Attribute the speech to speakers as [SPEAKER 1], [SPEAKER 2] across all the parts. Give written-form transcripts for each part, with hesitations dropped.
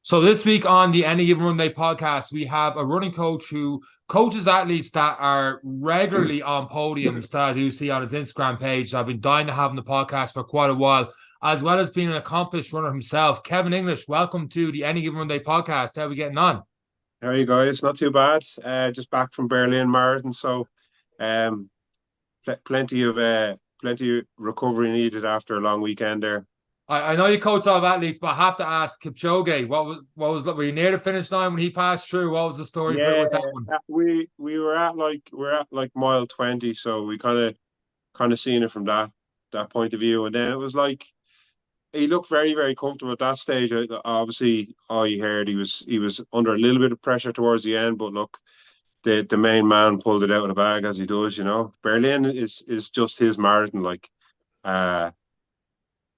[SPEAKER 1] So this week on the Any Given Run Day podcast, we have a running coach who coaches athletes that are regularly on podiums that I do see on his Instagram page. I've been dying to have him on the podcast for quite a while, as well as being an accomplished runner himself. Kevin English, welcome to the Any Given Run Day podcast. How are we getting on?
[SPEAKER 2] How are you guys? Not too bad. Just back from Berlin Marathon, so um, plenty of recovery needed after a long weekend there.
[SPEAKER 1] I know you coach all of athletes, but I have to ask Kipchoge, were you near the finish line when he passed through? What was the story for
[SPEAKER 2] Yeah,
[SPEAKER 1] with that one?
[SPEAKER 2] we were at like mile 20, so we kind of seen it from that point of view, and then it was like he looked very very comfortable at that stage. Obviously, all you heard he was under a little bit of pressure towards the end, but look, the main man pulled it out of the bag as he does. Berlin is just his marathon. Like,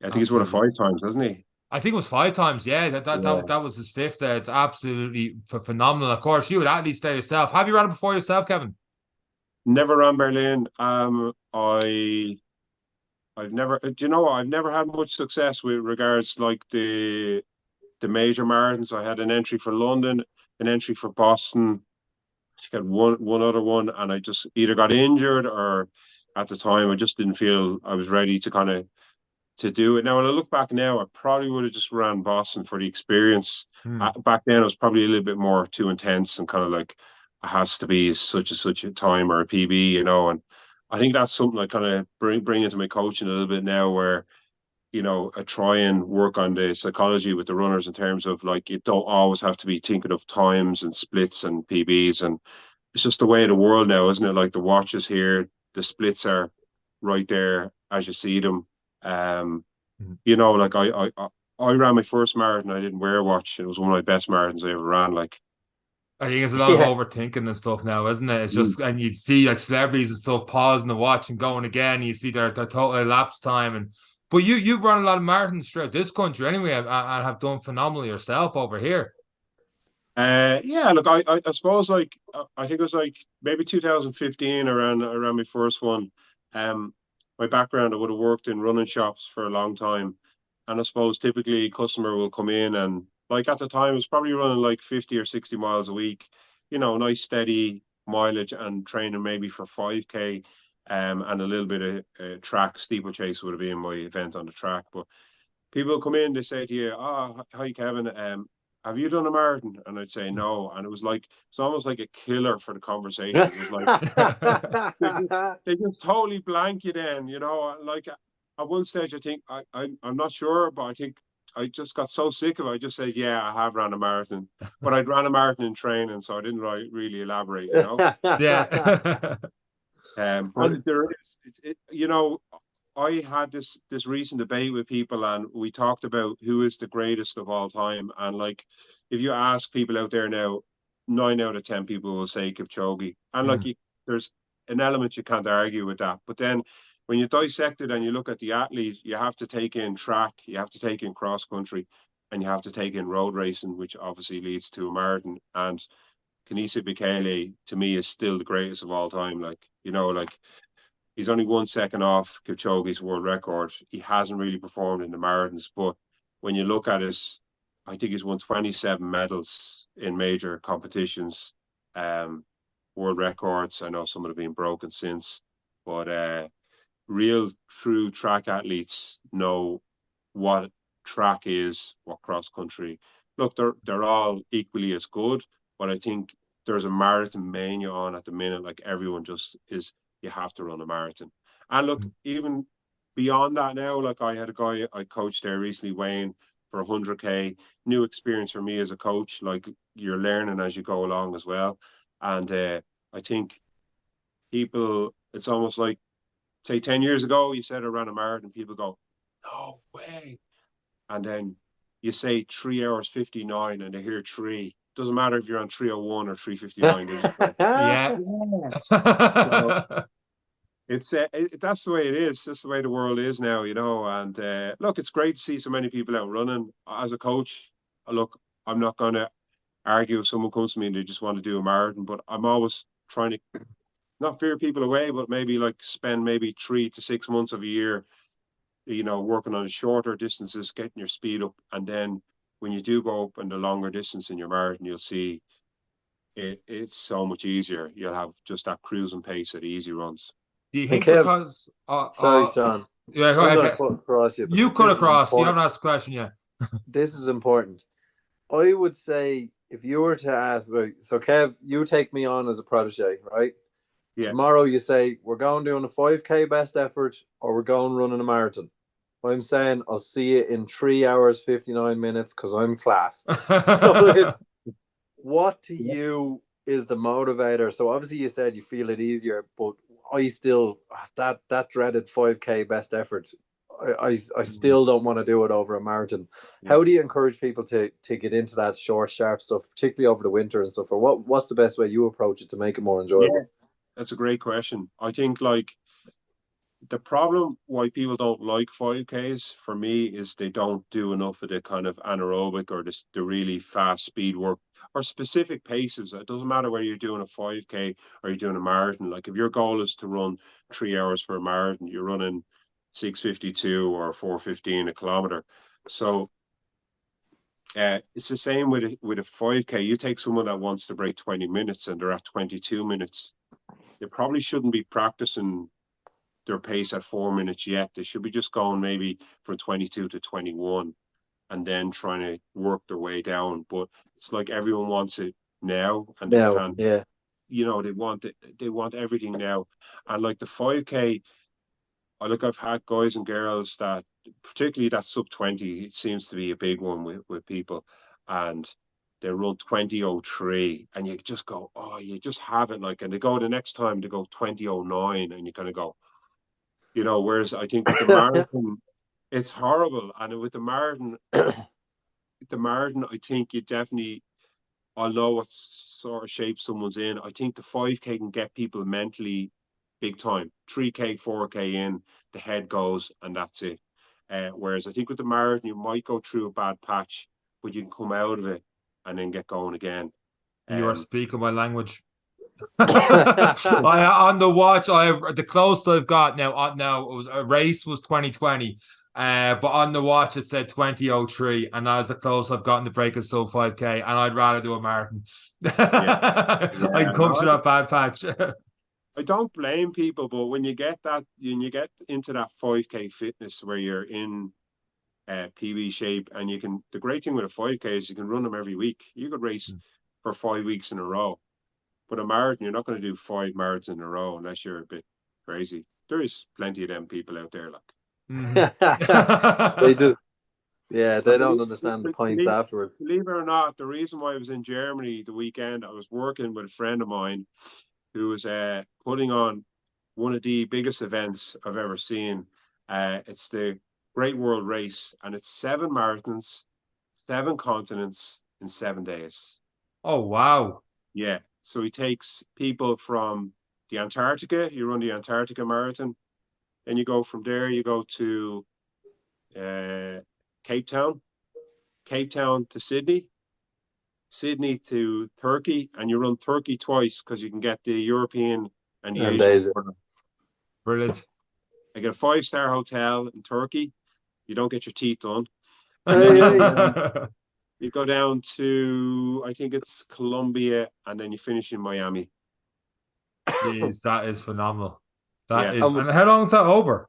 [SPEAKER 2] I think he's won it
[SPEAKER 1] Absolutely.
[SPEAKER 2] 5 times, hasn't he?
[SPEAKER 1] I think it was 5 times. Yeah,
[SPEAKER 2] Yeah.
[SPEAKER 1] that was his fifth. It's absolutely phenomenal. Of course, you would at least say yourself. Have you run it before yourself, Kevin?
[SPEAKER 2] Never ran Berlin. I've never, do you know what? I've never had much success with regards like the major marathons. I had an entry for London, an entry for Boston. I think I had one other one, and I just either got injured or at the time I just didn't feel I was ready to kind of to do it. Now, when I look back now, I probably would have just ran Boston for the experience.
[SPEAKER 1] Hmm.
[SPEAKER 2] Back then, it was probably a little bit more too intense and kind of like it has to be such a time or a PB. And I think that's something I kind of bring into my coaching a little bit now, where I try and work on the psychology with the runners in terms of like you don't always have to be thinking of times and splits and PBs, and it's just the way of the world now, isn't it? Like the watches here, the splits are right there as you see them. Um, like I ran my first marathon. I didn't wear a watch. It was one of my best marathons I ever ran. Like,
[SPEAKER 1] I think it's a lot of
[SPEAKER 2] yeah.
[SPEAKER 1] overthinking and stuff now, isn't it? It's
[SPEAKER 2] Mm.
[SPEAKER 1] just, and you see like celebrities and stuff pausing the watch and going again. You see their total elapsed time, but you've run a lot of marathons throughout this country anyway, and have done phenomenally yourself over here.
[SPEAKER 2] Yeah. Look, I suppose like I think it was like maybe 2015 around my first one. Um, my background, I would have worked in running shops for a long time, and I suppose typically a customer will come in and like at the time it was probably running like 50 or 60 miles a week. Nice steady mileage and training maybe for 5K, and a little bit of track steeplechase would have been my event on the track, but people come in, they say to you, "Oh, hi Kevin, have you done a marathon?" And I'd say no, and it's almost like a killer for the conversation. It was like they just totally blank you then, like at one stage I think I'm not sure, but I think I just got so sick of it. I just said, "Yeah, I have ran a marathon," but I'd ran a marathon in training, so I didn't really elaborate.
[SPEAKER 1] Yeah.
[SPEAKER 2] But there is, I had this recent debate with people, and we talked about who is the greatest of all time. And like, if you ask people out there now, 9 out of 10 people will say Kipchoge. And like,
[SPEAKER 1] Hmm.
[SPEAKER 2] there's an element you can't argue with that. But then, when you dissect it and you look at the athlete, you have to take in track, you have to take in cross country, and you have to take in road racing, which obviously leads to a marathon. And Kenisa Bekele to me is still the greatest of all time. Like he's only 1 second off Kipchoge's world record. He hasn't really performed in the marathons, but when you look at his, I think he's won 27 medals in major competitions, um, world records. I know some have been broken since, but real true track athletes know what track is, what cross country. Look, they're all equally as good, but I think there's a marathon mania on at the minute. Like everyone just is, you have to run a marathon. And look, even beyond that now, like I had a guy I coached there recently, Wayne, for 100K. New experience for me as a coach. Like you're learning as you go along as well. And I think people, it's almost like, say 10 years ago, you said I ran a marathon, people go, no way. And then you say 3 hours 59 and they hear three. Doesn't matter if you're on 301 or 359, they just go,
[SPEAKER 1] Yeah.
[SPEAKER 2] yeah. So that's the way it is. That's the way the world is now. And look, it's great to see so many people out running. As a coach, look, I'm not going to argue if someone comes to me and they just want to do a marathon, but I'm always trying to not fear people away, but maybe like spend maybe 3 to 6 months of a year, working on shorter distances, getting your speed up, and then when you do go up in the longer distance in your marathon, you'll see it's so much easier. You'll have just that cruising pace at easy runs.
[SPEAKER 1] Do you
[SPEAKER 3] And
[SPEAKER 1] think
[SPEAKER 3] Kev,
[SPEAKER 1] because
[SPEAKER 3] sorry, Sean,
[SPEAKER 1] yeah, go
[SPEAKER 3] I'm
[SPEAKER 1] ahead.
[SPEAKER 3] going to cut across you
[SPEAKER 1] You
[SPEAKER 3] because
[SPEAKER 1] cut
[SPEAKER 3] this is
[SPEAKER 1] across. You haven't
[SPEAKER 3] important.
[SPEAKER 1] asked a question yet.
[SPEAKER 3] This is important. I would say if you were to ask, right, so Kev, you take me on as a protege, right?
[SPEAKER 2] Yeah.
[SPEAKER 3] Tomorrow you say, we're going doing a 5K best effort or we're going running a marathon. I'm saying I'll see you in 3 hours, 59 minutes because I'm class. So what to you is the motivator? So obviously you said you feel it easier, but I still, that dreaded 5K best effort, I still don't want to do it over a marathon.
[SPEAKER 2] Yeah.
[SPEAKER 3] How do you encourage people to get into that short, sharp stuff, particularly over the winter and stuff? Or what's the best way you approach it to make it more enjoyable?
[SPEAKER 2] Yeah, that's a great question. I think like the problem why people don't like 5Ks for me is they don't do enough of the kind of anaerobic or the really fast speed work or specific paces. It doesn't matter whether you're doing a 5K or you're doing a marathon. Like if your goal is to run 3 hours for a marathon, you're running 6:52 or 4:15 a kilometer. So it's the same with a 5K. You take someone that wants to break 20 minutes and they're at 22 minutes. They probably shouldn't be practicing their pace at 4 minutes yet. They should be just going maybe from 22 to 21 and then trying to work their way down. But it's like everyone wants it now and they can't,
[SPEAKER 3] Yeah.
[SPEAKER 2] they want everything now. And like the 5K, I've had guys and girls that, particularly that sub 20, it seems to be a big one with people. And they run 20:03 and you just go, oh, you just have it like, and they go the next time they go 20:09 and you kind of go, whereas I think with the marathon, it's horrible. And with the marathon, I think you definitely, I'll know what sort of shape someone's in. I think the 5K can get people mentally big time. 3K, 4K in, the head goes, and that's it. Whereas I think with the marathon, you might go through a bad patch, but you can come out of it and then get going again.
[SPEAKER 1] You are speaking my language. On the watch, the closest I've got now. Now it was a race was 2020, but on the watch it said 20:03, and that was the closest I've gotten to break a sub 5K. And I'd rather do a marathon. I can come through that bad patch.
[SPEAKER 2] I don't blame people, but when you get into that 5K fitness where you're in PB shape, and the great thing with a 5K is you can run them every week. You could race for 5 weeks in a row. But a marathon, you're not going to do 5 marathons in a row unless you're a bit crazy. There is plenty of them people out there,
[SPEAKER 3] They do. Yeah, they don't understand the points afterwards.
[SPEAKER 2] Believe it or not, the reason why I was in Germany the weekend, I was working with a friend of mine who was putting on one of the biggest events I've ever seen. It's the Great World Race, and it's 7 marathons, 7 continents in 7 days.
[SPEAKER 1] Oh, wow.
[SPEAKER 2] Yeah. So he takes people from the Antarctica, you run the Antarctica Marathon. Then you go from there, you go to Cape Town to Sydney, Sydney to Turkey, and you run Turkey twice because you can get the European and the Asian.
[SPEAKER 1] Brilliant.
[SPEAKER 2] I get a 5-star hotel in Turkey. You don't get your teeth done. You go down to, I think it's Colombia, and then you finish in Miami.
[SPEAKER 1] Jeez, that is phenomenal.
[SPEAKER 2] That
[SPEAKER 1] is. And how long is that over?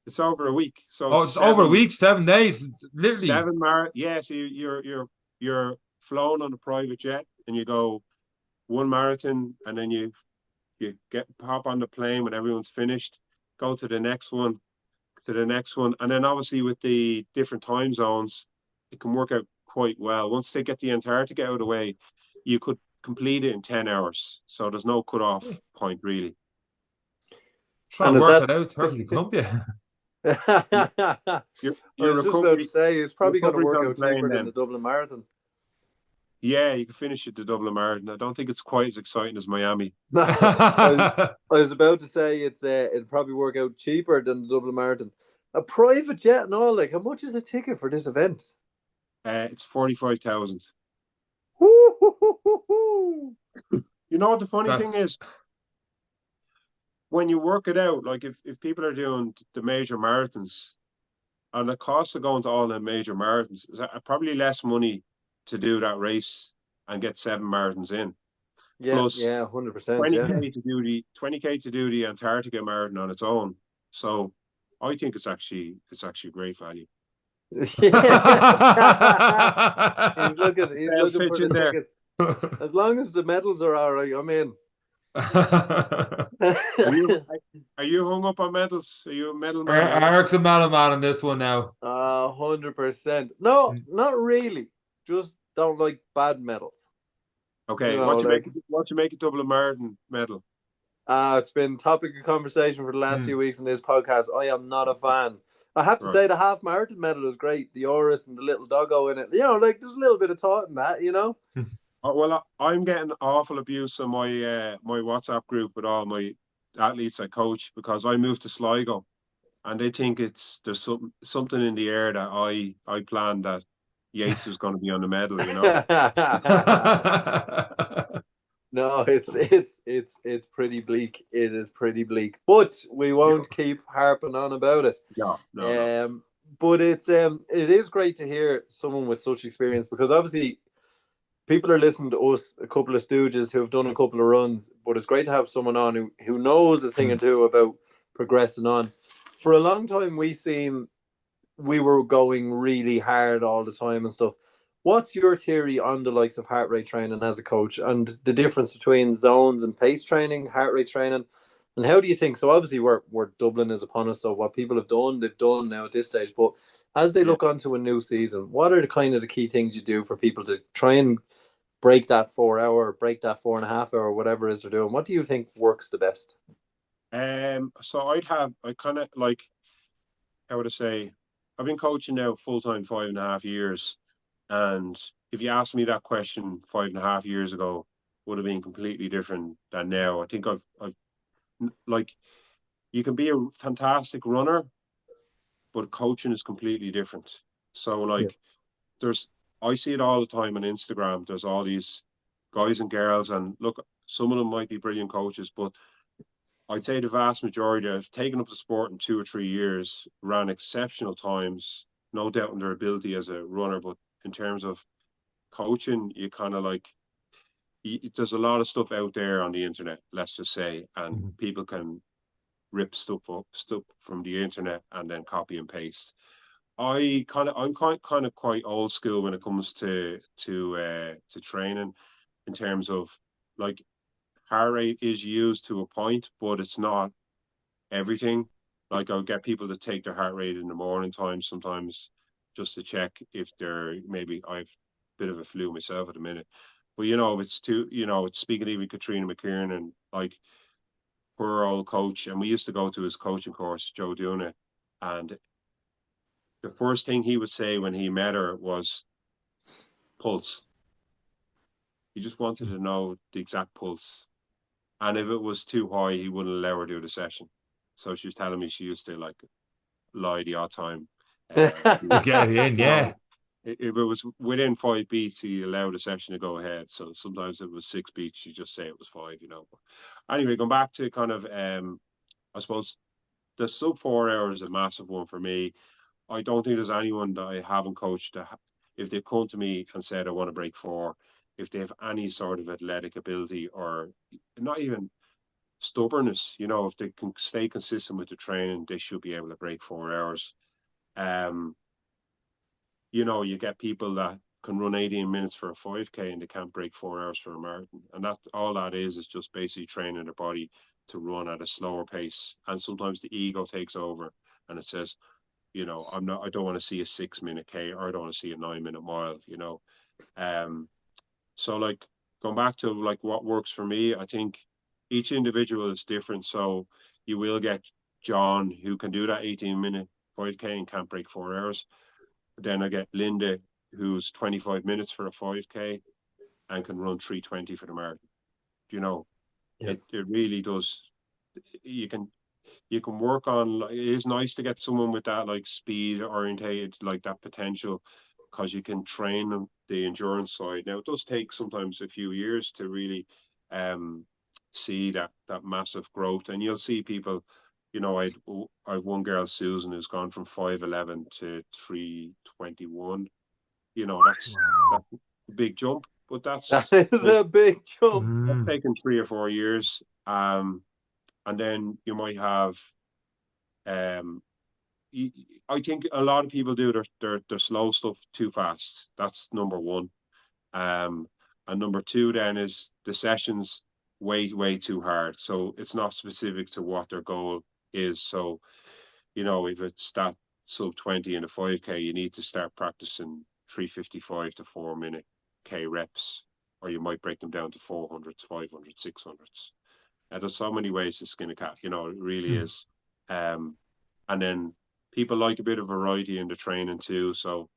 [SPEAKER 2] It's over a week. So
[SPEAKER 1] it's over a week, 7 days. It's literally
[SPEAKER 2] 7 Yeah, so you're flown on a private jet, and you go 1 marathon, and then you hop on the plane when everyone's finished, go to the next one, and then obviously with the different time zones, it can work out quite well. Once they get the Antarctica out of the way, you could complete it in 10 hours. So there's no cut-off point, really.
[SPEAKER 1] Trying to work it out, Turkey to Colombia.
[SPEAKER 3] I was just about to say, it's probably going to work out cheaper than the Dublin Marathon.
[SPEAKER 2] Yeah, you can finish at the Dublin Marathon. I don't think it's quite as exciting as Miami.
[SPEAKER 3] I was about to say it'd probably work out cheaper than the Dublin Marathon. A private jet and all, like, how much is a ticket for this event?
[SPEAKER 2] It's 45,000. You know what the funny thing is? When you work it out, like if people are doing the major marathons, and the cost of going to all the major marathons is probably less money to do that race and get 7 marathons in.
[SPEAKER 3] Yeah,
[SPEAKER 2] Plus
[SPEAKER 3] yeah, 100%. Yeah.
[SPEAKER 2] 20k to do the 20k to do the Antarctica marathon on its own. So I think it's actually great value.
[SPEAKER 3] He's looking for the ticket. As long as the medals are all right, I'm in.
[SPEAKER 2] Are you hung up on medals? Are you a medal man?
[SPEAKER 1] Eric's a medal man on this one now.
[SPEAKER 3] 100%. No, not really. Just don't like bad medals.
[SPEAKER 2] Okay,
[SPEAKER 3] You know,
[SPEAKER 2] what you make a Dublin Marathon medal?
[SPEAKER 3] It's been topic of conversation for the last few weeks in this podcast. I am not a fan. I have to say the half marathon medal is great. The Oris and the little doggo in it. You know, like there's a little bit of thought in that, you know?
[SPEAKER 2] Well, I'm getting awful abuse on my my WhatsApp group with all my athletes I coach because I moved to Sligo, and they think there's something in the air that I planned that Yates was going to be on the medal, you know.
[SPEAKER 3] No, it's pretty bleak. It is pretty bleak, but we won't keep harping on about it.
[SPEAKER 2] No.
[SPEAKER 3] But it is great to hear someone with such experience, because obviously people are listening to us, a couple of stooges who have done a couple of runs, but it's great to have someone on who knows a thing or two about progressing on. For a long time, we were going really hard all the time and stuff. What's your theory on the likes of heart rate training as a coach, and the difference between zones and pace training, heart rate training? And how do you think? So obviously we're Dublin is upon us. So what people have done, they've done now at this stage. But as they look onto a new season, what are the key things you do for people to try and break that 4 hour, break that 4.5 hour, whatever it is they're doing? What do you think works the best?
[SPEAKER 2] So I kind of like, how would I say, I've been coaching now full time 5.5 years. And if you asked me that question 5.5 years ago, would have been completely different than now. I think I've like, you can be a fantastic runner, but coaching is completely different. So like, I see it all the time on Instagram. There's all these guys and girls, and look, some of them might be brilliant coaches, but I'd say the vast majority have taken up the sport in 2 or 3 years, ran exceptional times, no doubt in their ability as a runner, but in terms of coaching, you kind of like, there's a lot of stuff out there on the internet, let's just say, and people can rip stuff from the internet and then copy and paste. I'm kind of quite old school when it comes to training, in terms of like, heart rate is used to a point, but it's not everything. Like, I'll get people to take their heart rate in the morning time sometimes, just to check if they're, maybe I've a bit of a flu myself at the minute. But it's speaking to even Katrina McKiernan, and like, her old coach, and we used to go to his coaching course, Joe Duna, and the first thing he would say when he met her was pulse. He just wanted to know the exact pulse. And if it was too high, he wouldn't allow her to do the session. So she was telling me she used to like lie the odd time.
[SPEAKER 1] Get it in, yeah.
[SPEAKER 2] If it was within 5 beats, he allowed the session to go ahead. So sometimes it was 6 beats, she just say it was 5, you know. But anyway, going back to kind of, I suppose the sub 4 hours is a massive one for me. I don't think there's anyone that I haven't coached that, if they come to me and said, I want to break 4, if they have any sort of athletic ability, or not even stubbornness, you know, if they can stay consistent with the training, they should be able to break 4 hours. You know, you get people that can run 18 minutes for a 5K and they can't break 4 hours for a marathon. And that's all that is just basically training their body to run at a slower pace. And sometimes the ego takes over and it says, you know, I don't want to see a 6-minute K, or I don't want to see a 9-minute mile, you know. So like, going back to like what works for me, I think each individual is different. So you will get John, who can do that 18-minute 5K and can't break 4 hours. Then I get Linda, who's 25 minutes for a 5K and can run 3:20 for the marathon. You know, it really does. You can work on, it is nice to get someone with that like speed orientated, like that potential, because you can train them the endurance side. Now it does take sometimes a few years to really see that massive growth, and you'll see people I've one girl, Susan, who's gone from 5'11" to 321. That's a big jump, but
[SPEAKER 3] That is a big jump.
[SPEAKER 2] that's taken 3 or 4 years. And then you might have, um, I think a lot of people do their slow stuff too fast. That's number one. And number two then is the sessions way too hard. So it's not specific to what their goal is. So, if it's that sub 20 in a 5K, you need to start practicing 355 to 4 minute K reps, or you might break them down to 400s, 500s, 600s. And there's so many ways to skin a cat, it really is. And then people like a bit of variety in the training too. So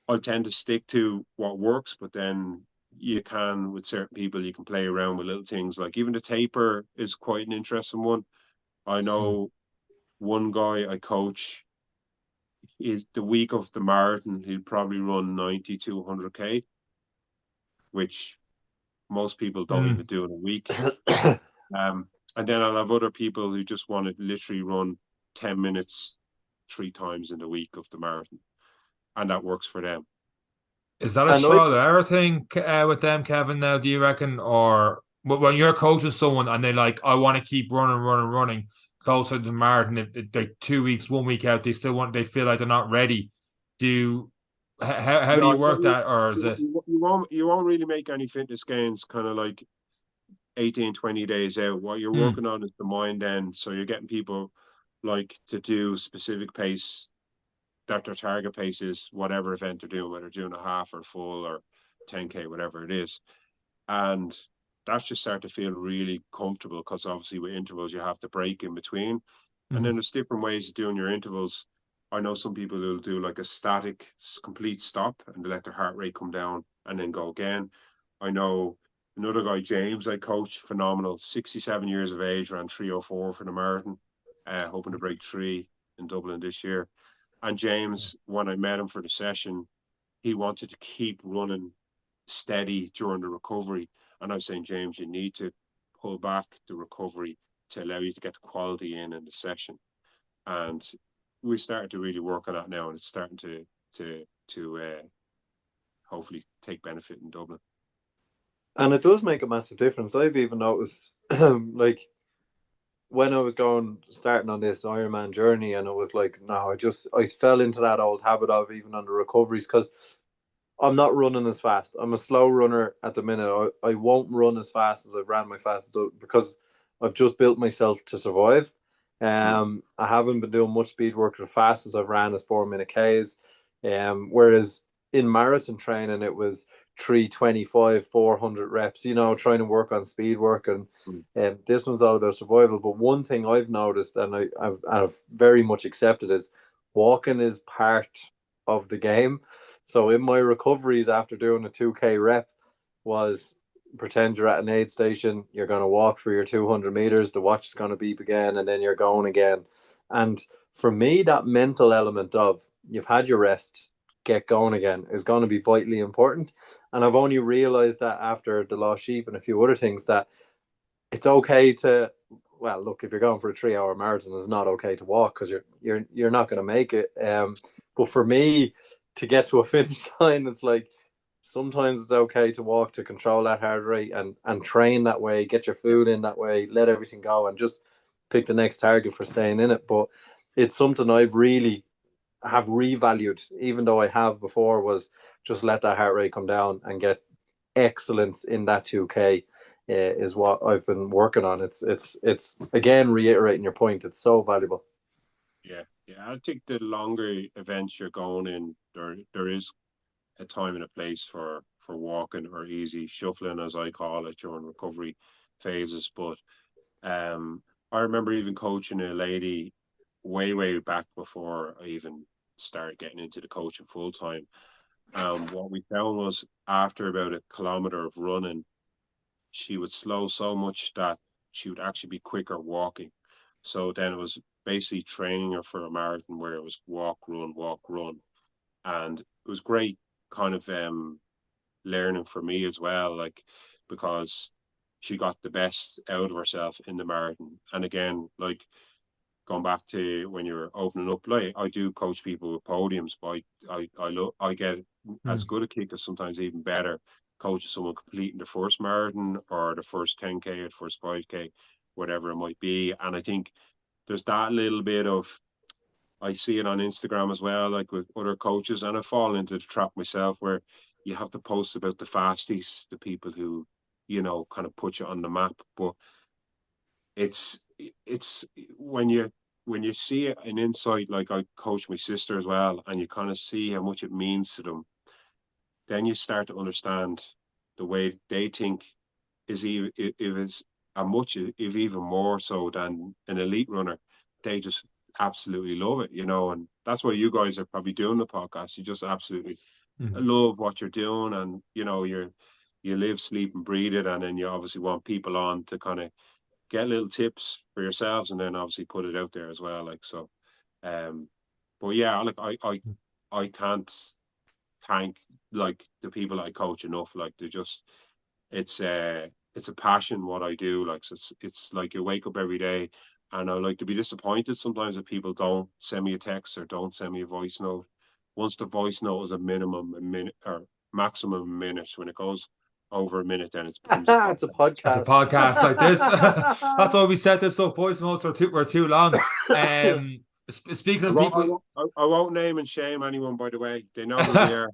[SPEAKER 2] I tend to stick to what works, but then with certain people, you can play around with little things. Like even the taper is quite an interesting one. I know one guy I coach is the week of the marathon, he'd probably run 90 to 100K, which most people don't even do in a week. And then I'll have other people who just want to literally run 10 minutes 3 times in the week of the marathon, and that works for them.
[SPEAKER 1] Is that a trial and error thing with them, Kevin, now, do you reckon? Or when you're coaching someone and they're like, I want to keep running closer to the marathon, like 2 weeks, 1 week out, they feel like they're not ready. How do you work that? Or is it?
[SPEAKER 2] You won't really make any fitness gains kind of like 18, 20 days out. What you're working on is the mind end. So you're getting people like to do specific pace, that their target pace is whatever event they're doing, whether they're doing a half or full or 10K, whatever it is. And that's just start to feel really comfortable, because obviously with intervals you have to break in between. And then there's different ways of doing your intervals. I know some people who'll do like a static complete stop and they let their heart rate come down and then go again. I know another guy, James, I coach, phenomenal, 67 years of age, ran 3:04 for the marathon, hoping to break 3 in Dublin this year. And James, when I met him for the session, he wanted to keep running steady during the recovery. And I was saying, James, you need to pull back the recovery to allow you to get the quality in the session. And we started to really work on that now, and it's starting to hopefully take benefit in Dublin.
[SPEAKER 3] And it does make a massive difference. I've even noticed, like, when I was starting on this Ironman journey, and it was like, no, I fell into that old habit of, even on the recoveries, because I'm not running as fast. I'm a slow runner at the minute. I won't run as fast as I've ran my fastest, because I've just built myself to survive. I haven't been doing much speed work. The fastest I've ran is 4 minute Ks. Whereas in marathon training, it was 325, 400 reps, trying to work on speed work. And this one's all about survival. But one thing I've noticed, and I've very much accepted, is walking is part of the game. So in my recoveries after doing a 2K rep was, pretend you're at an aid station, you're going to walk for your 200 meters, the watch is going to beep again, and then you're going again. And for me, that mental element of, you've had your rest, get going again, is going to be vitally important. And I've only realized that after the Lost Sheep and a few other things, that it's okay to, well, look, if you're going for a 3-hour marathon, it's not okay to walk, because you're not going to make it. But for me, to get to a finish line, it's like, sometimes it's okay to walk, to control that heart rate, and train that way, get your food in that way, let everything go, and just pick the next target for staying in it. But it's something I've really have revalued, even though I have before, was just let that heart rate come down and get excellence in that 2K. Is what I've been working on. It's again, reiterating your point, it's so valuable.
[SPEAKER 2] Yeah. I think the longer events you're going in, there is a time and a place for walking, or easy shuffling, as I call it, during recovery phases. But I remember even coaching a lady way back before I even started getting into the coaching full time. What we found was, after about a kilometer of running, she would slow so much that she would actually be quicker walking. So then it was basically training her for a marathon, where it was walk, run. And it was great kind of learning for me as well, like, because she got the best out of herself in the marathon. And again, like, going back to when you're opening up, like I do coach people with podiums, but I get as good a kick as sometimes even better coaching someone completing the first marathon or the first 10K or the first 5K, whatever it might be. And I think there's that little bit of, I see it on Instagram as well, like with other coaches, and I fall into the trap myself where you have to post about the fasties, the people who, kind of put you on the map. But it's it's when you see an insight, like I coach my sister as well, and you kind of see how much it means to them, then you start to understand the way they think is even if it's a much if even more so than an elite runner. They just absolutely love it, and that's why you guys are probably doing the podcast. You just absolutely love what you're doing, and you live, sleep, and breathe it, and then you obviously want people on to kind of get little tips for yourselves, and then obviously put it out there as well. Like so, but yeah, like I can't thank like the people I coach enough. Like they just it's a passion what I do. Like so it's like you wake up every day, and I like to be disappointed sometimes if people don't send me a text or don't send me a voice note. Once the voice note is a minute or maximum a minute, when it goes over a minute, then it becomes a podcast.
[SPEAKER 3] It's a podcast.
[SPEAKER 1] It's a podcast like this. That's why we set this up. Voice notes were too long. Speaking of people,
[SPEAKER 2] I won't name and shame anyone. By the way, they know who they are.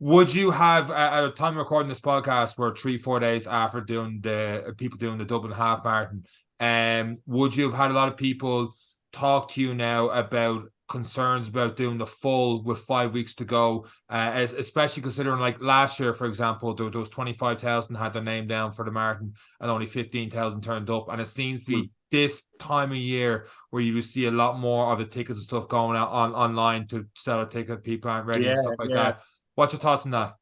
[SPEAKER 1] Would you have at a time recording this podcast, we're 3-4 days after doing the Dublin half marathon, would you have had a lot of people talk to you now about concerns about doing the full with 5 weeks to go, especially considering like last year, for example, there was 25,000 had their name down for the marathon and only 15,000 turned up, and it seems to be this time of year where you see a lot more of the tickets and stuff going out online to sell a ticket, people aren't ready and stuff like that. What's your thoughts on that?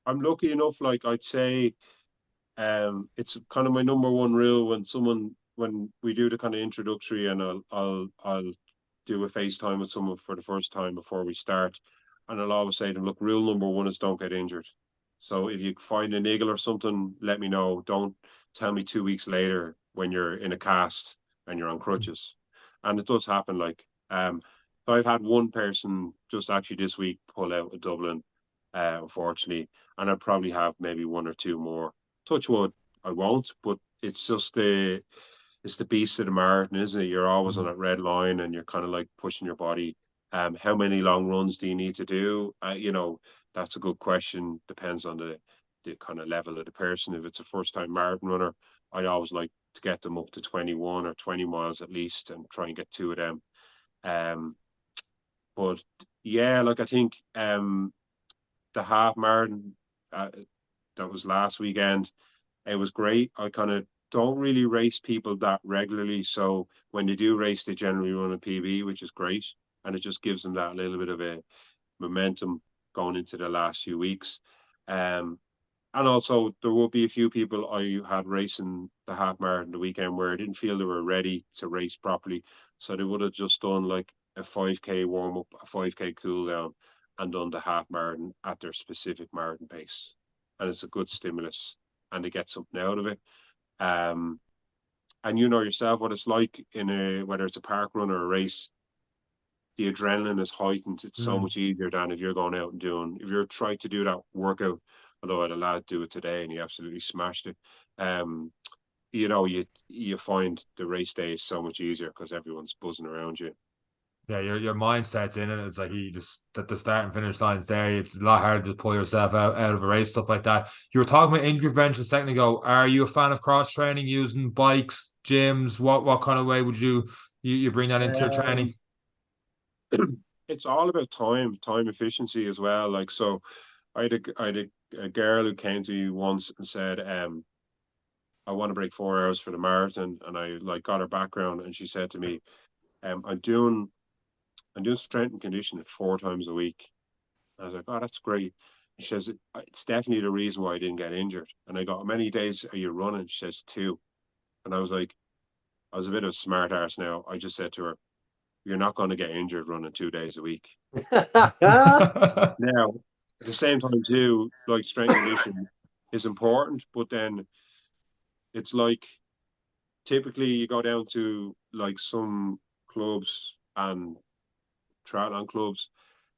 [SPEAKER 2] I'm lucky enough, like I'd say, it's kind of my number one rule when we do the kind of introductory, and I'll do a FaceTime with someone for the first time before we start, and I'll always say to them, look, rule number one is don't get injured. So if you find a niggle or something, let me know. Don't tell me 2 weeks later when you're in a cast and you're on crutches, and it does happen. Like so I've had one person just actually this week pull out of Dublin, unfortunately, and I probably have maybe one or two more. Touch wood, I won't, but it's just it's the beast of the marathon, isn't it? You're always on that red line, and you're kind of like pushing your body. How many long runs do you need to do? That's a good question. Depends on the kind of level of the person. If it's a first time marathon runner, I'd always like to get them up to 21 or 20 miles at least, and try and get two of them. But yeah, like I think the half marathon that was last weekend, it was great. I kind of don't really race people that regularly, so when they do race, they generally run a PB, which is great, and it just gives them that little bit of a momentum going into the last few weeks. And also there will be a few people I had racing the half marathon the weekend where I didn't feel they were ready to race properly, so they would have just done like a 5K warm up, a 5K cool down, and done the half marathon at their specific marathon pace, and it's a good stimulus, and they get something out of it. And you know yourself what it's like in whether it's a park run or a race. The adrenaline is heightened. It's so much easier than if you're going out and if you're trying to do that workout. Although I had a lad do it today and he absolutely smashed it. You find the race day is so much easier because everyone's buzzing around you.
[SPEAKER 1] Yeah, your mindset's in it. It's like you just at the start and finish lines there. It's a lot harder to pull yourself out of a race, stuff like that. You were talking about injury prevention a second ago. Are you a fan of cross training, using bikes, gyms? What kind of way would you bring that into your training?
[SPEAKER 2] It's all about time efficiency as well. Like so, I had a girl who came to me once and said, I want to break 4 hours for the marathon, and I like got her background, and she said to me, I'm doing strength and conditioning 4 times a week. I was like, oh, that's great. And she says, it's definitely the reason why I didn't get injured. And I got, how many days are you running? She says, 2. And I was like, I was a bit of a smart arse now. I just said to her, you're not going to get injured running 2 days a week. Now, at the same time too, like strength and conditioning is important, but then it's like typically you go down to like some clubs and triathlon clubs,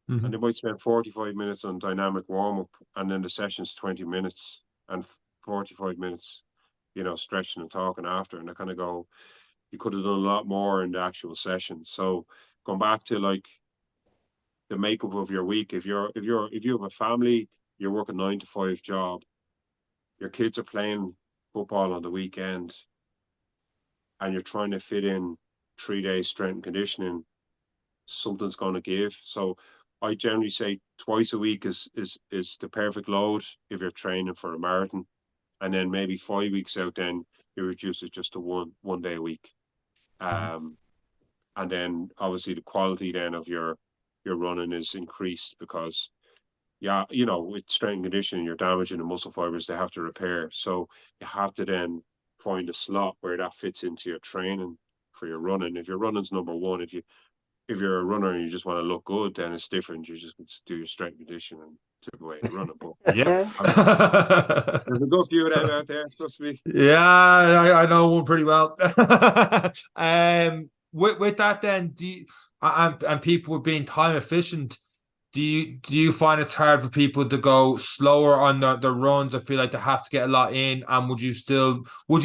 [SPEAKER 2] and
[SPEAKER 1] Mhm.
[SPEAKER 2] they might spend 45 minutes on dynamic warm up, and then the session's 20 minutes and 45 minutes, stretching and talking after. And I kind of go, you could have done a lot more in the actual session. So going back to like the makeup of your week, if you have a family, you're working 9 to 5 job, your kids are playing football on the weekend, and you're trying to fit in 3 days strength and conditioning, something's going to give. So I generally say twice a week is the perfect load if you're training for a marathon, and then maybe 5 weeks out, then you reduce it just to one day a week. And then obviously the quality then of your running is increased because with strength and conditioning, you're damaging the muscle fibers they have to repair. So you have to then find a slot where that fits into your training for your running. If your running's number one, if you're a runner and you just want to look good, then it's different. You just do your strength and conditioning and tip away the running. But
[SPEAKER 1] Yep.
[SPEAKER 2] there's a good few of them out there, trust me.
[SPEAKER 1] Yeah, I know one pretty well. With that, then, and people being time efficient, do you find it's hard for people to go slower on the runs? I feel like they have to get a lot in. And would you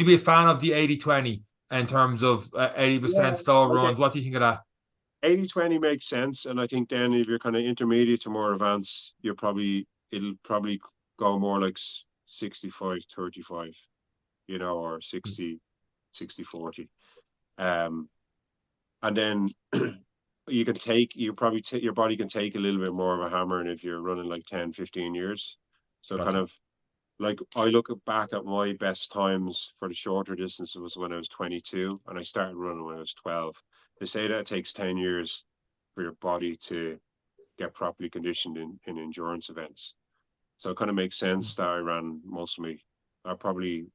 [SPEAKER 1] be a fan of the 80-20 in terms of 80% slower
[SPEAKER 2] Like
[SPEAKER 1] runs? What do you think of that?
[SPEAKER 2] 80-20 makes sense. And I think then if you're kind of intermediate to more advanced, it'll probably go more like 65-35, or 60-40. And then your body can take a little bit more of a hammering if you're running like 10, 15 years. So kind
[SPEAKER 1] Gotcha.
[SPEAKER 2] of like I look back at my best times for the shorter distances was when I was 22, and I started running when I was 12. They say that it takes 10 years for your body to get properly conditioned in endurance events. So it kind of makes sense that I ran most of me. I probably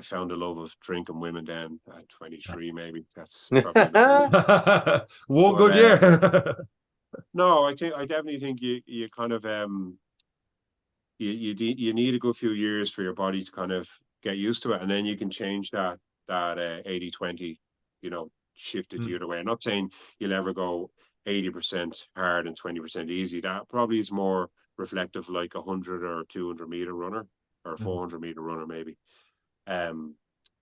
[SPEAKER 2] found a love of drinking women then at 23, maybe. That's probably another reason.
[SPEAKER 1] One
[SPEAKER 2] But
[SPEAKER 1] good year.
[SPEAKER 2] no, I definitely think you kind of you need a good few years for your body to kind of get used to it, and then you can change that 80-20, shift it the other way. I'm not saying you'll ever go 80% hard and 20% easy. That probably is more reflective like a 100 or 200 meter runner or a 400 meter runner maybe. Um,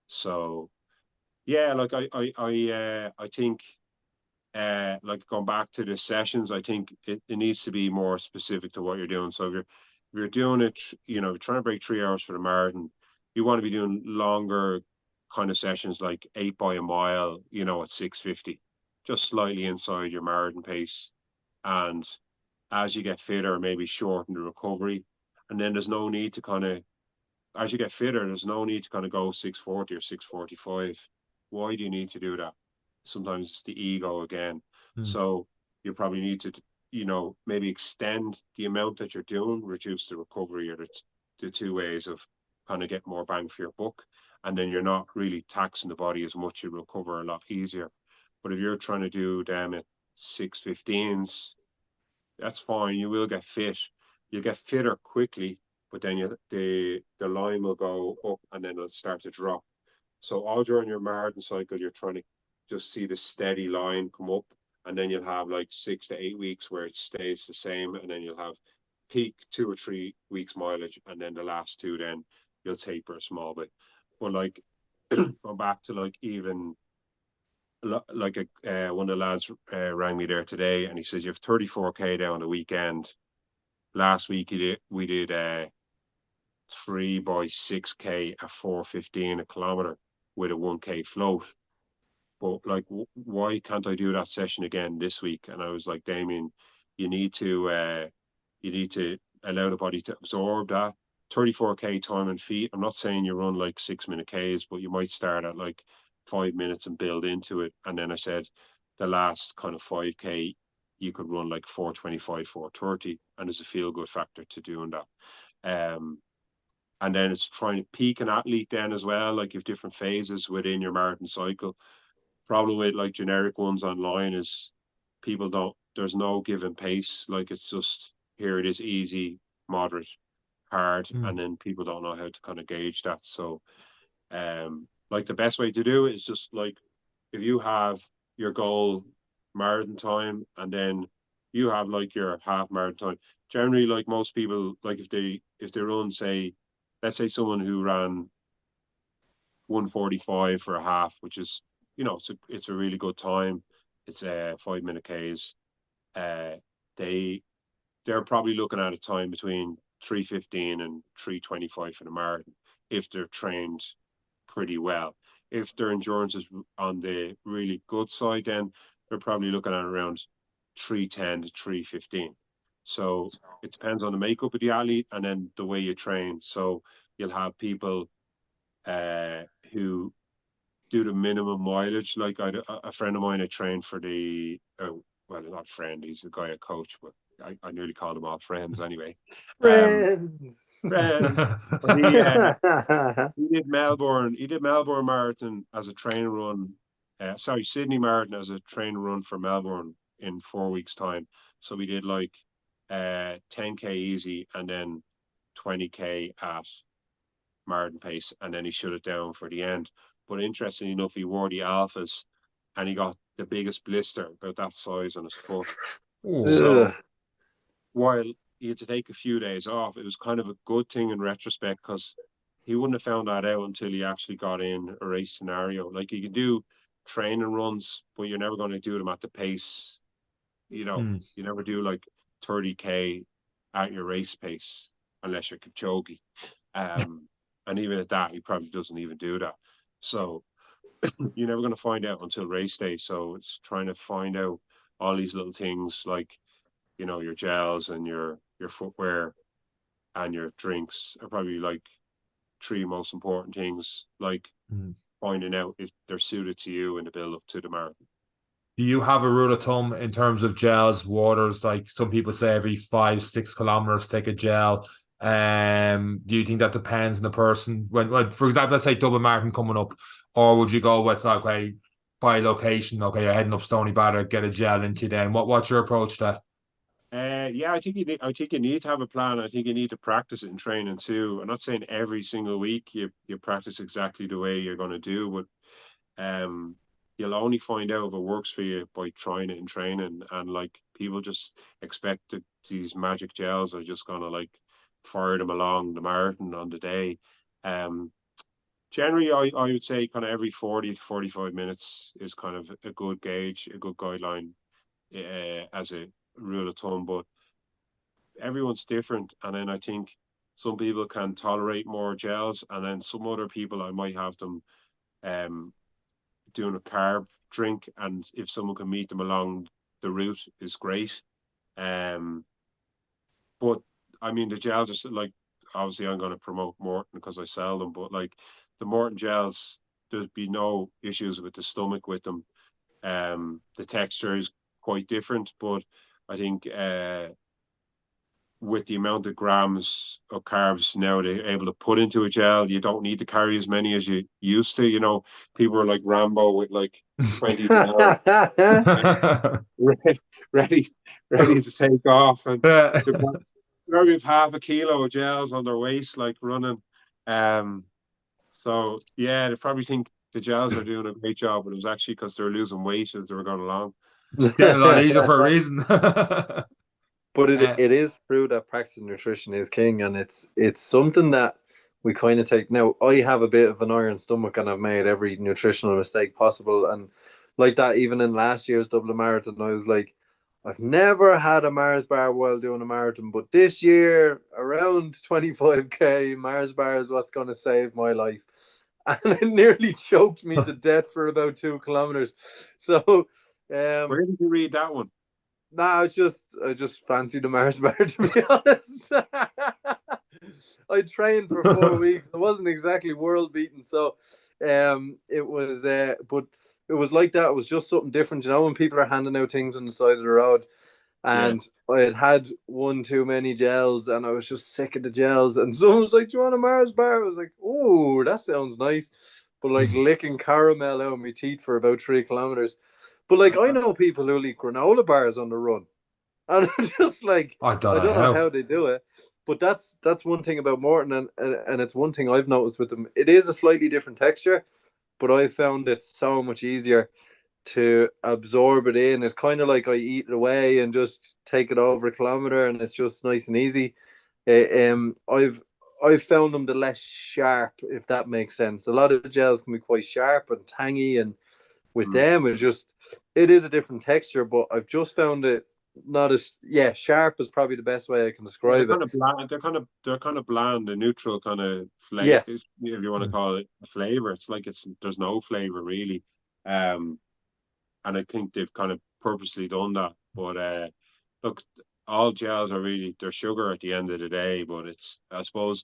[SPEAKER 2] so yeah, like I think like going back to the sessions, I think it needs to be more specific to what you're doing. So if you're doing it, trying to break 3 hours for the marathon, you want to be doing longer kind of sessions like 8 by a mile, at 650, just slightly inside your marathon pace. And as you get fitter, maybe shorten the recovery. And then there's no need to kind of, as you get fitter, there's no need to kind of go 640 or 645. Why do you need to do that? Sometimes it's the ego again. So you probably need to, maybe extend the amount that you're doing, reduce the recovery, or the two ways of kind of get more bang for your buck. And then you're not really taxing the body as much, you recover a lot easier. But if you're trying to do them at 615s, that's fine. You will get fit. You get fitter quickly, but then the line will go up and then it'll start to drop. So all during your marathon cycle, you're trying to just see the steady line come up, and then you'll have like 6 to 8 weeks where it stays the same, and then you'll have peak 2 or 3 weeks mileage, and then the last two, then you'll taper a small bit. But like going back to like even like one of the lads rang me there today, and he says you have 34K down the weekend. Last week we did 3 by 6K at 4:15 a kilometer with a 1K float. But like, why can't I do that session again this week? And I was like, Damien, you need to uh, you need to allow the body to absorb that 34K time and feet. I'm not saying you run like 6 minute Ks, but you might start at like 5 minutes and build into it. And then I said the last kind of 5K you could run like 4:25, 4:30, and there's a feel good factor to doing that. Um, and then it's trying to peak an athlete then as well. Like you've different phases within your marathon cycle. Problem with like generic ones online is people there's no given pace. Like it's just here it is easy, moderate, hard, and then people don't know how to kind of gauge that. So like the best way to do it is just like if you have your goal marathon time, and then you have like your half marathon time. Generally, like most people, like if they run, say, let's say someone who ran 1:45 for a half, which is, it's a really good time. It's 5 minute Ks. Uh, they they're probably looking at a time between 3:15 and 3:25 for the marathon if they're trained pretty well. If their endurance is on the really good side, then they're probably looking at around 3:10 to 3:15. So it depends on the makeup of the athlete and then the way you train. So you'll have people who do the minimum mileage. Like a friend of mine, I trained for well, not friend, he's a guy I coach, but I nearly called them all friends anyway.
[SPEAKER 3] Friends.
[SPEAKER 2] Friends. But he did Melbourne. He did Melbourne Marathon as a train run. Sydney Marathon as a train run for Melbourne in 4 weeks' time. So we did like 10K easy and then 20K at marathon pace, and then he shut it down for the end. But interestingly enough, he wore the alphas and he got the biggest blister about that size on his foot. So while he had to take a few days off, it was kind of a good thing in retrospect because he wouldn't have found that out until he actually got in a race scenario. Like you can do training runs, but you're never going to do them at the pace. You never do like 30K at your race pace unless you're Kipchoge. And even at that, he probably doesn't even do that. So you're never going to find out until race day. So it's trying to find out all these little things like, your gels and your footwear and your drinks are probably like three most important things, like finding out if they're suited to you in the build up to the marathon.
[SPEAKER 1] Do you have a rule of thumb in terms of gels, waters? Like some people say every 5-6 kilometers, take a gel. Do you think that depends on the person? When for example, let's say Dublin Marathon coming up, or would you go with like, okay, by location, okay, you're heading up Stony Batter, get a gel into you then? What's your approach to that?
[SPEAKER 2] Yeah, I think you need to have a plan. I think you need to practice it in training too. I'm not saying every single week you practice exactly the way you're going to do, but you'll only find out if it works for you by trying it in training. And like people just expect that these magic gels are just going to like fire them along the marathon on the day. Generally, I would say kind of every 40 to 45 minutes is kind of a good gauge, a good guideline as a rule of thumb. But everyone's different, and then I think some people can tolerate more gels, and then some other people I might have them doing a carb drink, and if someone can meet them along the route is great. But I mean the gels are like, obviously I'm going to promote Morton because I sell them, but like the Morton gels, there'd be no issues with the stomach with them. The texture is quite different, but I think with the amount of grams of carbs now they're able to put into a gel, you don't need to carry as many as you used to. People are like Rambo with like 20 gels ready to take off, and they're probably have half a kilo of gels on their waist, like running. So yeah, they probably think the gels are doing a great job, but it was actually because they're losing weight as they were going along.
[SPEAKER 1] It's getting a lot easier for a reason.
[SPEAKER 3] But it is true that practicing nutrition is king, and it's something that we kind of take. Now, I have a bit of an iron stomach, and I've made every nutritional mistake possible. And like that, even in last year's Dublin Marathon, I was like, I've never had a Mars bar while doing a marathon, but this year, around 25K, Mars bar is what's going to save my life. And it nearly choked me to death for about 2 kilometers. So,
[SPEAKER 2] where did you read that one?
[SPEAKER 3] Nah, I just fancied the Mars bar, to be honest. I trained for 4 weeks. It wasn't exactly world beating, so it was but it was like that. It was just something different, when people are handing out things on the side of the road. And I had one too many gels, and I was just sick of the gels. And someone was like, "Do you want a Mars bar?" I was like, "Oh, that sounds nice." But like licking caramel out of my teeth for about 3 kilometers. But like I know people who eat granola bars on the run, and I'm just like, I don't know how they do it. But that's one thing about Morton, and it's one thing I've noticed with them. It is a slightly different texture, but I found it so much easier to absorb it in. It's kind of like I eat it away and just take it over a kilometer, and it's just nice and easy. I've found them the less sharp, if that makes sense. A lot of gels can be quite sharp and tangy, and with them, it is a different texture. But I've just found it not as sharp is probably the best way I can
[SPEAKER 2] They're
[SPEAKER 3] describe it.
[SPEAKER 2] kind of bland. They're kind of bland, a neutral kind of flavor,
[SPEAKER 3] Yeah,
[SPEAKER 2] if you want to call it a flavor. It's like there's no flavor really. And I think they've kind of purposely done that. But look, all gels are really they're sugar at the end of the day. But it's I suppose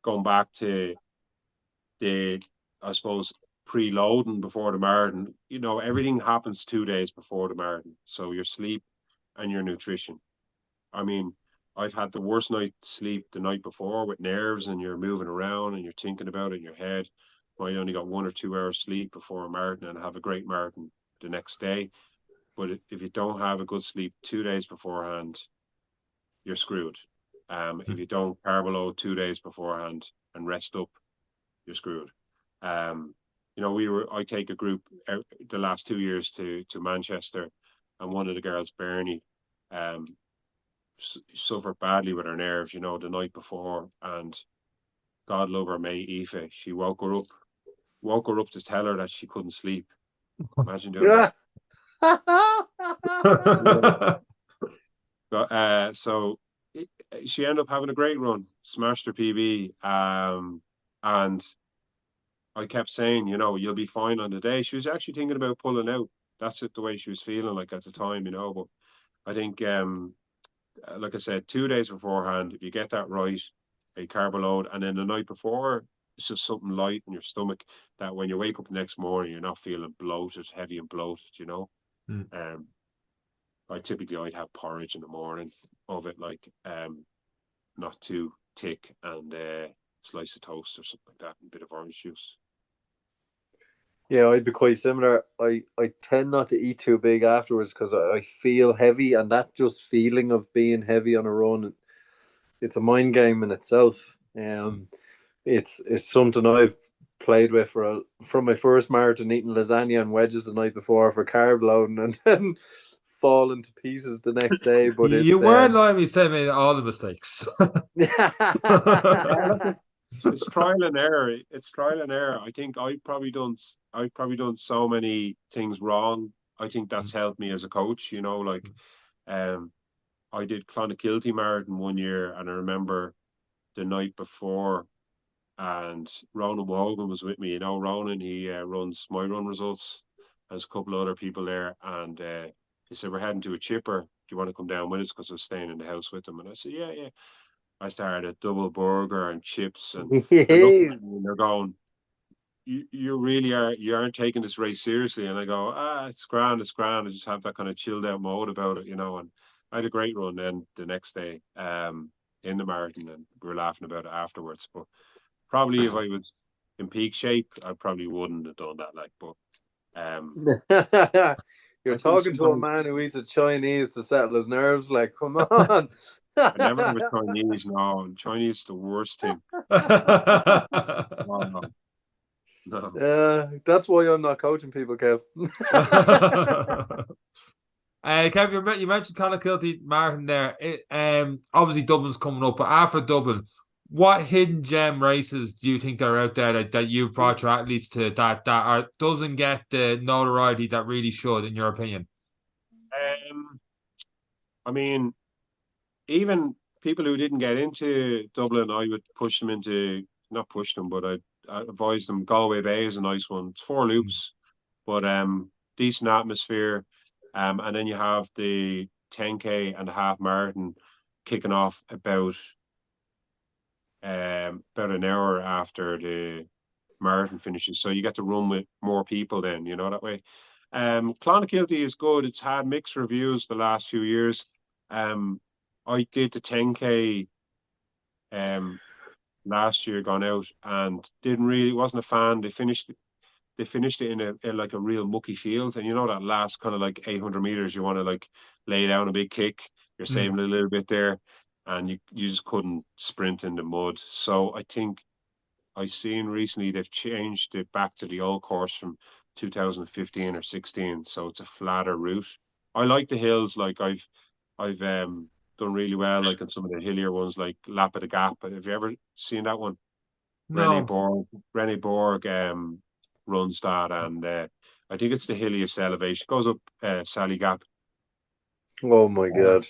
[SPEAKER 2] going back to the I suppose preloading before the marathon. You know, everything happens 2 days before the marathon. So your sleep and your nutrition. I mean, I've had the worst night's sleep the night before with nerves, and you're moving around and you're thinking about it in your head. I only got 1 or 2 hours sleep before a marathon and have a great marathon the next day. But if you don't have a good sleep 2 days beforehand, you're screwed. If you don't carb load 2 days beforehand and rest up, you're screwed. You know, I take a group the last 2 years to Manchester, and one of the girls, Bernie, um, suffered badly with her nerves, you know, the night before, and God love her mate Aoife, she woke her up to tell her that she couldn't sleep. Imagine doing that. So she ended up having a great run, smashed her PB, and I kept saying, you know, you'll be fine on the day. She was actually thinking about pulling out. That's the way she was feeling like at the time, you know. But I think like I said, 2 days beforehand, if you get that right, a carb load, and then the night before, it's just something light in your stomach that when you wake up the next morning, you're not feeling bloated, heavy and bloated, you know. Um, I'd have porridge in the morning of it, like not too thick, and slice of toast or something like that, and a bit of orange juice.
[SPEAKER 3] Yeah, I'd be quite similar. I tend not to eat too big afterwards because I feel heavy, and that just feeling of being heavy on a run, it's a mind game in itself. It's something I've played with from my first marathon, eating lasagna and wedges the night before for carb loading, and then falling to pieces the next day. But
[SPEAKER 1] You
[SPEAKER 3] it's
[SPEAKER 1] weren't lying when you said made all the mistakes.
[SPEAKER 2] It's trial and error. It's trial and error. I think I've probably done so many things wrong. I think that's helped me as a coach, you know, like um I did Clonakilty Marathon one year, and I remember the night before, and Ronan Wogan was with me. You know, Ronan, he runs my run results. There's a couple of other people there, and he said, we're heading to a chipper. Do you want to come down with us? Because I was staying in the house with them. And I said, yeah, yeah. I started a double burger and chips, and they're looking
[SPEAKER 3] yeah.
[SPEAKER 2] at me and they're going, you really are, you aren't taking this race seriously. And I go, it's grand, it's grand. I just have that kind of chilled out mode about it, you know. And I had a great run then the next day in the marathon, and we were laughing about it afterwards. But probably if I was in peak shape, I probably wouldn't have done that. Like, but
[SPEAKER 3] You're
[SPEAKER 2] I think
[SPEAKER 3] talking to a
[SPEAKER 2] sometimes
[SPEAKER 3] man who eats a Chinese to settle his nerves. Like, come on.
[SPEAKER 2] I never have a Chinese. No, Chinese is the worst thing. No, no, no.
[SPEAKER 3] That's why I'm not coaching people, Kev.
[SPEAKER 1] Kev, you mentioned Clonakilty Marathon there. Obviously Dublin's coming up, but after Dublin, what hidden gem races do you think are out there that you've brought your athletes to that doesn't get the notoriety that really should, in your opinion?
[SPEAKER 2] I mean, even people who didn't get into Dublin, I would push them into, not push them, but I advise them. Galway Bay is a nice one. It's 4 loops, but decent atmosphere. And then you have the 10K and a half marathon kicking off about an hour after the marathon finishes. So you get to run with more people then, you know, that way. Clonakilty is good. It's had mixed reviews the last few years. I did the 10K last year, gone out, and didn't really wasn't a fan. They finished it in like a real mucky field, and you know that last kind of like 800 meters, you want to like lay down a big kick. You're saving a little bit there, and you just couldn't sprint in the mud. So I think I seen recently they've changed it back to the old course from 2015 or 16, so it's a flatter route. I like the hills. Like I've done really well, like in some of the hillier ones, like Lap of the Gap. Have you ever seen that one? Rennie
[SPEAKER 1] No.
[SPEAKER 2] Borg, Rennie Borg runs that, and I think it's the hilliest elevation. Goes up Sally Gap.
[SPEAKER 3] Oh my God.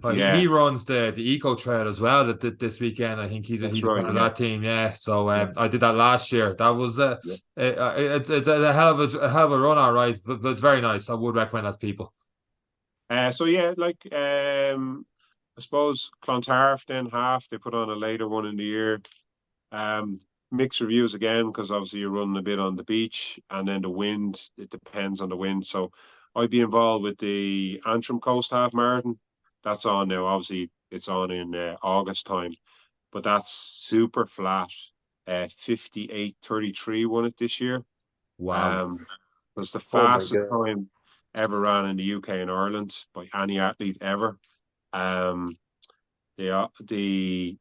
[SPEAKER 1] Well,
[SPEAKER 2] Yeah,
[SPEAKER 1] he runs the eco trail as well this weekend. I think
[SPEAKER 2] that's
[SPEAKER 1] he's a
[SPEAKER 2] right.
[SPEAKER 1] part of
[SPEAKER 2] Yeah,
[SPEAKER 1] that team. Yeah, so
[SPEAKER 2] yeah,
[SPEAKER 1] I did that last year. That was
[SPEAKER 2] yeah.
[SPEAKER 1] it's a hell of a run, all right, but it's very nice. I would recommend that to people.
[SPEAKER 2] So yeah, like I suppose Clontarf then half they put on a later one in the year. Um, Mixed reviews again because obviously you're running a bit on the beach, and then the wind. It depends on the wind. So I'd be involved with the Antrim Coast Half Marathon. That's on now. Obviously, it's on in August time, but that's super flat. 58:33 won it this year.
[SPEAKER 1] Wow.
[SPEAKER 2] It was the
[SPEAKER 3] Oh my
[SPEAKER 2] fastest
[SPEAKER 3] God.
[SPEAKER 2] time ever ran in the UK and Ireland by any athlete ever. Um, the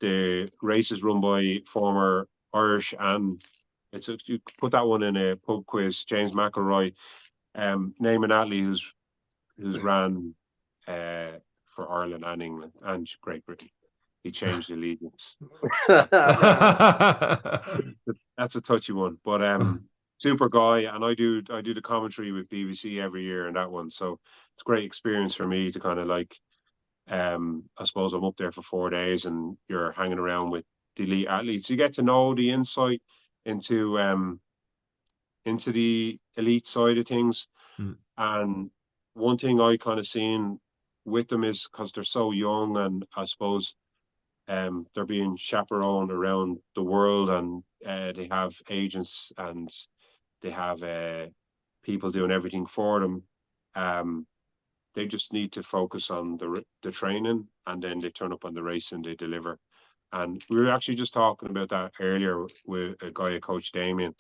[SPEAKER 2] the race is run by former Irish, and you put that one in a pub quiz. James McElroy, name an athlete who's ran for Ireland and England and Great Britain. He changed allegiance. That's a touchy one, but super guy, and I do the commentary with BBC every year in that one, so it's a great experience for me to kind of like I suppose I'm up there for 4 days, and you're hanging around with the elite athletes. You get to know the insight into the elite side of things,
[SPEAKER 1] Mm.
[SPEAKER 2] and one thing I kind of seen with them is because they're so young, and I suppose they're being chaperoned around the world, and they have agents, and they have people doing everything for them. Um, they just need to focus on the training, and then they turn up on the race and they deliver. And we were actually just talking about that earlier with a guy, Coach Damien,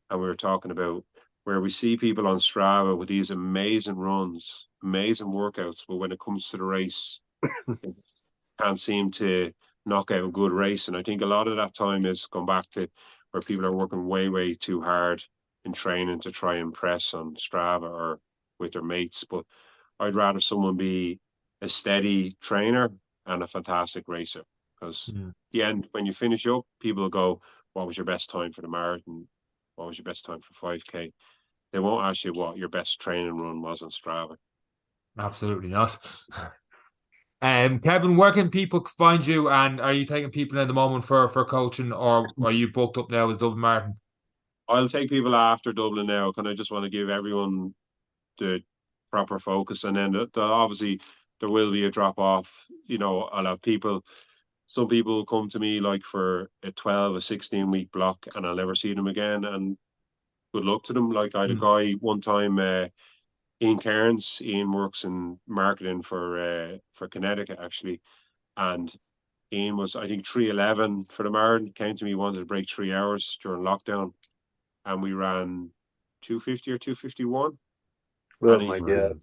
[SPEAKER 2] and we were talking about where we see people on Strava with these amazing runs, amazing workouts, but when it comes to the race, they can't seem to knock out a good race. And I think a lot of that time is gone back to where people are working way, way too hard in training to try and press on Strava or with their mates. But I'd rather someone be a steady trainer and a fantastic racer, because
[SPEAKER 1] Mm.
[SPEAKER 2] the end, when you finish up, people will go, "What was your best time for the marathon? What was your best time for 5K?" They won't ask you what your best training run was on Strava.
[SPEAKER 1] Absolutely not. Kevin, where can people find you? And are you taking people in the moment for coaching, or are you booked up now with Dublin Marathon?
[SPEAKER 2] I'll take people after Dublin now, because I just want to give everyone the proper focus, and then obviously there will be a drop off. I'll have people. Some people will come to me like for a 12, a 16 week block, and I'll never see them again. And good luck to them. Like I had a
[SPEAKER 1] Mm.
[SPEAKER 2] guy one time, Ian Cairns. Ian works in marketing for Connecticut actually, and Ian was, I think, 3:11 for the marathon. Came to me, wanted to break 3 hours during lockdown, and we ran 250 or 251,
[SPEAKER 3] Oh
[SPEAKER 2] and
[SPEAKER 3] my
[SPEAKER 2] he
[SPEAKER 3] God.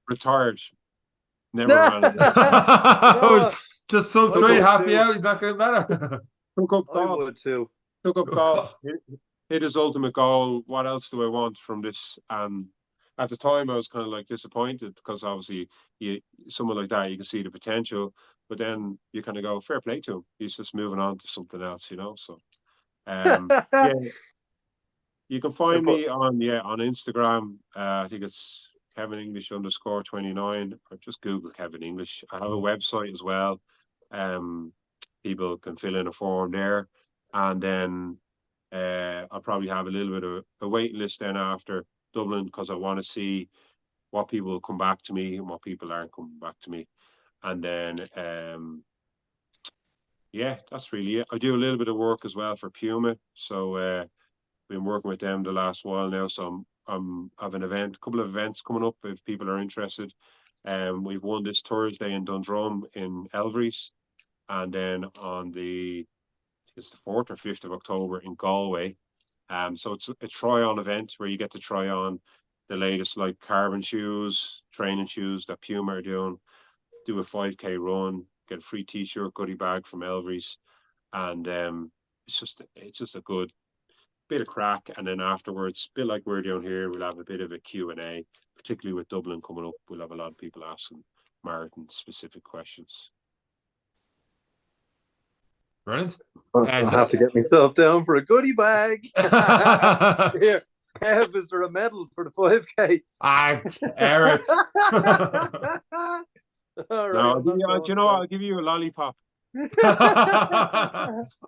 [SPEAKER 2] retired. Never ran again.
[SPEAKER 3] Oh,
[SPEAKER 1] Just sub
[SPEAKER 3] I
[SPEAKER 1] three,
[SPEAKER 3] would
[SPEAKER 1] happy
[SPEAKER 3] too.
[SPEAKER 1] out. It's not going to matter.
[SPEAKER 2] Took up
[SPEAKER 3] I
[SPEAKER 2] golf.
[SPEAKER 3] would too.
[SPEAKER 2] Took up golf. Hit his ultimate goal. What else do I want from this? And at the time, I was kind of like disappointed, because obviously, someone like that, you can see the potential, but then you kind of go, fair play to him. He's just moving on to something else. So, yeah, you can find
[SPEAKER 3] If I,
[SPEAKER 2] me on Instagram. I think it's Kevin English _29, or just Google Kevin English. I have a website as well. Um, People can fill in a form there, and then I'll probably have a little bit of a waiting list then after Dublin, because I want to see what people will come back to me and what people aren't coming back to me, and then yeah, that's really it. I do a little bit of work as well for Puma, so been working with them the last while now. So I have a couple of events coming up if people are interested. We've won this Thursday in Dundrum in Elvery's, and then on it's the 4th or 5th of October in Galway. So it's a try-on event where you get to try on the latest like carbon shoes, training shoes that Puma are doing, do a 5K run, get a free T-shirt, goodie bag from Elvery's, and it's just a good bit of crack, and then afterwards, a bit like we're doing here, we'll have a bit of a Q&A, particularly with Dublin coming up. We'll have a lot of people asking marathon-specific questions.
[SPEAKER 1] Brilliant.
[SPEAKER 3] I'll have to get myself down for a goodie bag. Here, Kev, is there a medal for the 5K?
[SPEAKER 1] Eric.
[SPEAKER 3] All right,
[SPEAKER 2] no, I'll give you a lollipop.
[SPEAKER 1] And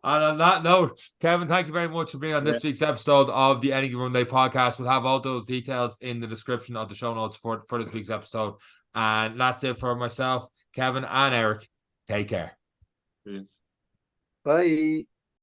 [SPEAKER 1] on that note, Kevin, thank you very much for being on this week's episode of the Any Given Monday podcast. We'll have all those details in the description of the show notes for this week's episode. And that's it for myself, Kevin, and Eric. Take care.
[SPEAKER 2] Cheers.
[SPEAKER 3] Bye.